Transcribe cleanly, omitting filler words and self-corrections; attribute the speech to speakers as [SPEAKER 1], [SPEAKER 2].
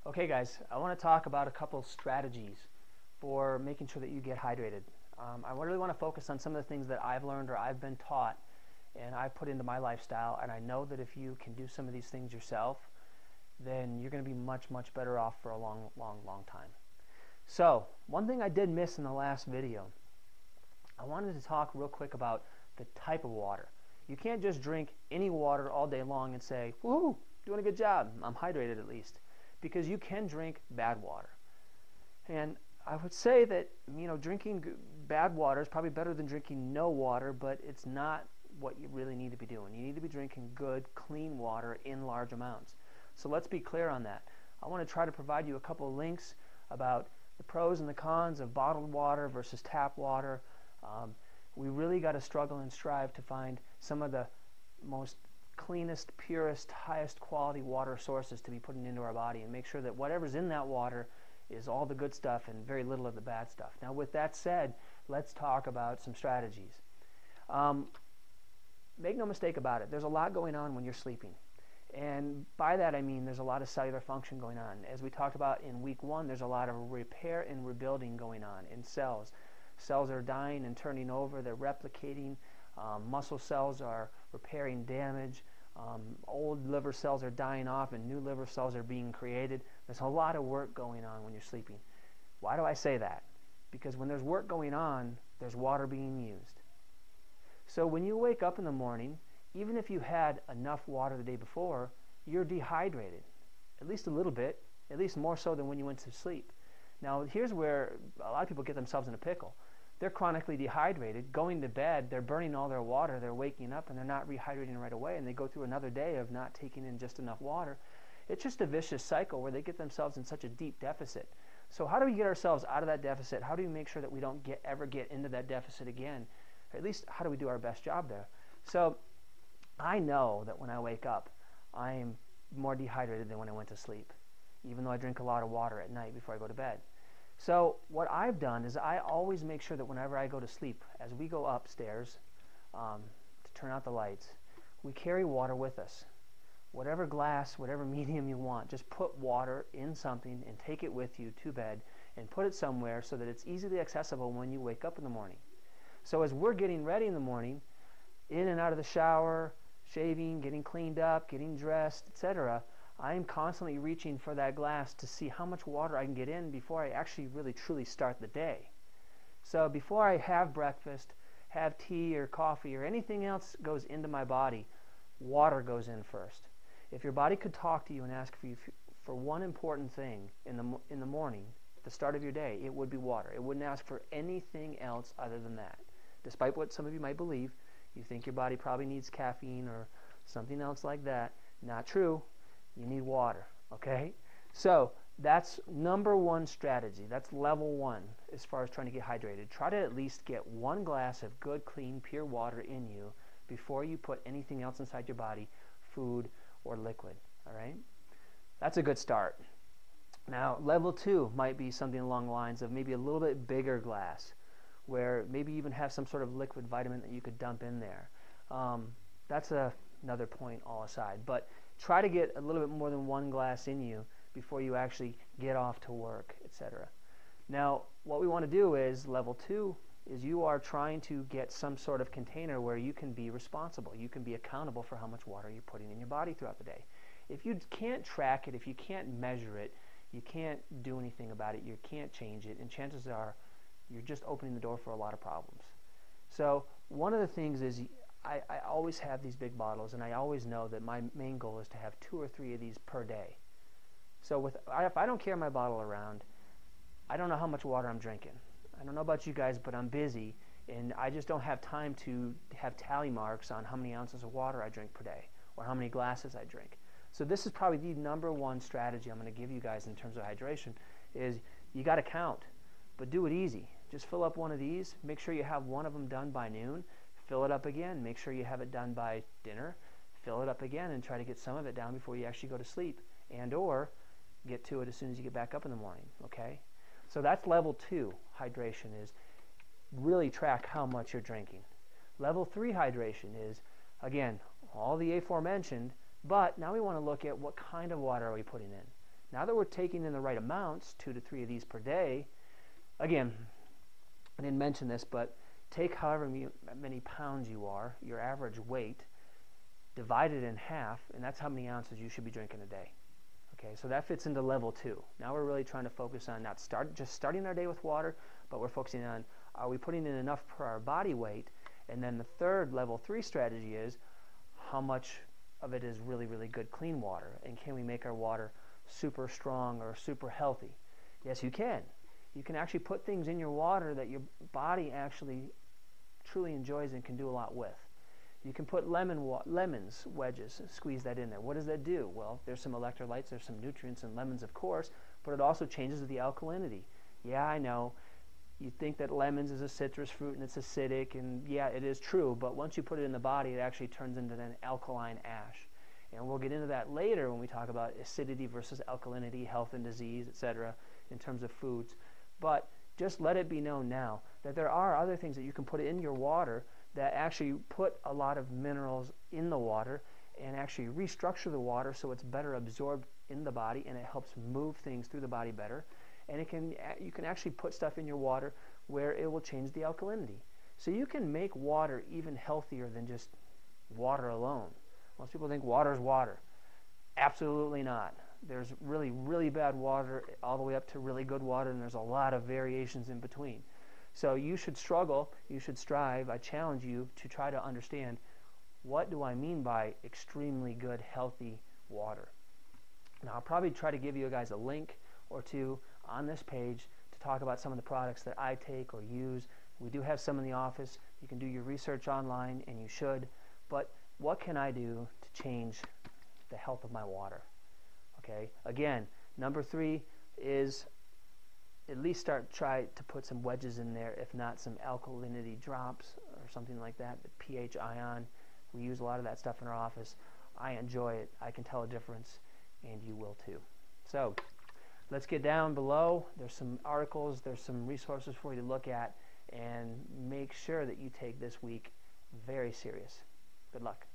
[SPEAKER 1] Okay guys, I want to talk about a couple strategies for making sure that you get hydrated. I really want to focus on some of the things that I've learned or I've been taught and I've put into my lifestyle, and I know that if you can do some of these things yourself, then you're going to be much better off for a long time. So one thing I did miss in the last video, I wanted to talk real quick about the type of water. You can't just drink any water all day long and say, woohoo, doing a good job, I'm hydrated at least. Because you can drink bad water. And I would say that, drinking bad water is probably better than drinking no water, but it's not what you really need to be doing. You need to be drinking good, clean water in large amounts. So let's be clear on that. I want to try to provide you a couple of links about the pros and the cons of bottled water versus tap water. We really got to struggle and strive to find some of the most cleanest, purest, highest quality water sources to be putting into our body, and make sure that whatever's in that water is all the good stuff and very little of the bad stuff. Now with that said, let's talk about some strategies. Make no mistake about it, there's a lot going on when you're sleeping, and by that I mean there's a lot of cellular function going on. As we talked about in week 1, there's a lot of repair and rebuilding going on in cells. Cells are dying and turning over, they're replicating. Muscle cells are repairing damage. Old liver cells are dying off and new liver cells are being created. There's a lot of work going on when you're sleeping. Why do I say that? Because when there's work going on, there's water being used. So when you wake up in the morning, even if you had enough water the day before, you're dehydrated. At least a little bit, at least more so than when you went to sleep. Now here's where a lot of people get themselves in a pickle. They're chronically dehydrated, going to bed, they're burning all their water, they're waking up and they're not rehydrating right away, and they go through another day of not taking in just enough water. It's just a vicious cycle where they get themselves in such a deep deficit. So how do we get ourselves out of that deficit? How do we make sure that we don't ever get into that deficit again? Or at least how do we do our best job there? So I know that when I wake up, I am more dehydrated than when I went to sleep, even though I drink a lot of water at night before I go to bed. So what I've done is I always make sure that whenever I go to sleep, as we go upstairs to turn out the lights, we carry water with us. Whatever glass, whatever medium you want, just put water in something and take it with you to bed and put it somewhere so that it's easily accessible when you wake up in the morning. So as we're getting ready in the morning, in and out of the shower, shaving, getting cleaned up, getting dressed, etc., I am constantly reaching for that glass to see how much water I can get in before I actually really truly start the day. So before I have breakfast, have tea or coffee or anything else goes into my body, water goes in first. If your body could talk to you and ask for one important thing in the morning, at the start of your day, it would be water. It wouldn't ask for anything else other than that. Despite what some of you might believe, you think your body probably needs caffeine or something else like that. Not true. You need water, okay? So that's number 1 strategy. That's level 1 as far as trying to get hydrated. Try to at least get 1 glass of good, clean, pure water in you before you put anything else inside your body, food or liquid, all right? That's a good start. Now, level 2 might be something along the lines of maybe a little bit bigger glass, where maybe you even have some sort of liquid vitamin that you could dump in there. That's another point all aside. But try to get a little bit more than 1 glass in you before you actually get off to work, etc. Now, what we want to do is, level 2, is you are trying to get some sort of container where you can be responsible. You can be accountable for how much water you're putting in your body throughout the day. If you can't track it, if you can't measure it, you can't do anything about it, you can't change it, and chances are you're just opening the door for a lot of problems. So one of the things is I always have these big bottles, and I always know that my main goal is to have 2 or 3 of these per day. So if I don't carry my bottle around, I don't know how much water I'm drinking. I don't know about you guys, but I'm busy, and I just don't have time to have tally marks on how many ounces of water I drink per day or how many glasses I drink. So this is probably the number 1 strategy I'm going to give you guys in terms of hydration, is you got to count, but do it easy. Just fill up 1 of these. Make sure you have 1 of them done by noon. Fill it up again. Make sure you have it done by dinner. Fill it up again and try to get some of it down before you actually go to sleep, and or get to it as soon as you get back up in the morning, okay? So that's level 2 hydration, is really track how much you're drinking. Level 3 hydration is, again, all the aforementioned, but now we want to look at what kind of water are we putting in. Now that we're taking in the right amounts, 2 to 3 of these per day, again, I didn't mention this, but take however many pounds you are, your average weight, divide it in half, and that's how many ounces you should be drinking a day. Okay, so that fits into level 2. Now we're really trying to focus on not just starting our day with water, but we're focusing on, are we putting in enough per our body weight? And then the third, level 3 strategy is, how much of it is really, really good clean water? And can we make our water super strong or super healthy? Yes, you can. You can actually put things in your water that your body actually truly enjoys and can do a lot with. You can put lemons wedges, squeeze that in there. What does that do? Well, there's some electrolytes, there's some nutrients in lemons, of course, but it also changes the alkalinity. Yeah, I know. You think that lemons is a citrus fruit and it's acidic, and yeah, it is true, but once you put it in the body, it actually turns into an alkaline ash. And we'll get into that later when we talk about acidity versus alkalinity, health and disease, etc., in terms of foods. But just let it be known now that there are other things that you can put in your water that actually put a lot of minerals in the water and actually restructure the water so it's better absorbed in the body, and it helps move things through the body better. And you can actually put stuff in your water where it will change the alkalinity. So you can make water even healthier than just water alone. Most people think water is water. Absolutely not. There's really, really bad water all the way up to really good water, and there's a lot of variations in between. So you should struggle, you should strive. I challenge you to try to understand, what do I mean by extremely good, healthy water? Now, I'll probably try to give you guys a link or two on this page to talk about some of the products that I take or use. We do have some in the office. You can do your research online, and you should. But what can I do to change the health of my water? Okay. Again, number 3 is at least try to put some wedges in there, if not some alkalinity drops or something like that, the pH ion. We use a lot of that stuff in our office. I enjoy it. I can tell a difference, and you will too. So let's get down below. There's some articles, there's some resources for you to look at, and make sure that you take this week very serious. Good luck.